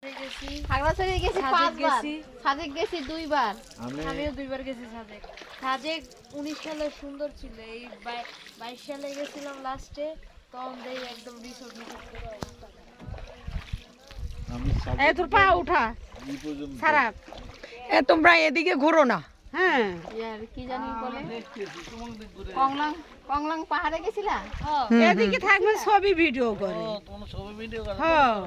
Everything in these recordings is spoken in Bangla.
খাগড়াছড়ি গেছি 5 বার, সাজেক গেছি 2 বার। আমিও 2 বার গেছি সাজেক। সাজেক 19 সালে সুন্দর ছিল, এই 22 সালে গেছিলাম লাস্টে, তখন দেই একদম রিসোর্ট পুরো অবস্থা। এই তোর পা উঠা খারাপ। তোমরা এদিকে ঘুরো না। হ্যাঁ ইয়ার কি জানি বলে কংলাং, কংলাং পাহাড়ে গেছিলা? এদিকে থাকবে ছবি ভিডিও করে। তোমার ছবি ভিডিও করে। হ্যাঁ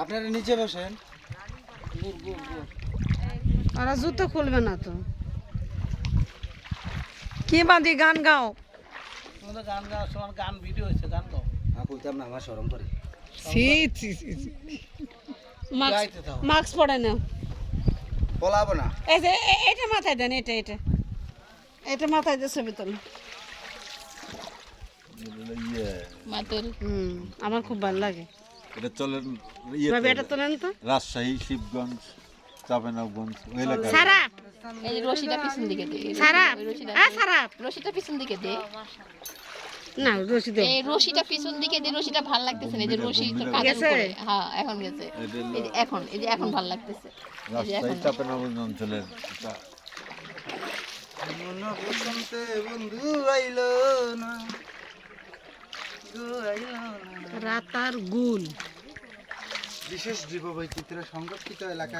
আপনারা নিচে বসেন। ওরা জুতো খুলবে না তো। কি বাঁধি গান গাও? তোমাদের গান গাওয়ার সময় গান ভিডিও হয়েছে, গান গাও। কইতাম না, আমার শরম করে। গাইতে দাও। মাস্ক পরে নাও। বলাবো না। এই যে এটা মাথায় দেন, এটা এটা এটা মাথায় দিয়ে ছবি তোলো। মাতুল আমার খুব ভালো লাগে। এটা চলে ভাবি এটা তোলেন তো। রাজশাহী, শিবগঞ্জ, চাঁপাইনবাবগঞ্জ ওই এলাকায়। সারাপ এই যে রশিটা পিছন দিকে দে, সারাপ সারাপ রশিটা পিছন দিকে দে। না রশি দাও। এই রশিটা পিছন দিকে দে, রশিটা ভাল লাগতেছে না, এই যে রশি তো কাঁধের গেছে? উপরে। হ্যাঁ এখন গেছে। এই যে এখন, এই যে এখন ভাল লাগতেছে। এই যে রাজশাহী, এখন চাঁপাইনবাবগঞ্জ অঞ্চলের মন বসন্তে বন্ধু আইলো না, গো আইলো না। রাতার গুল। বিশেষ জীববৈচিত্র্য সংরক্ষিত এলাকা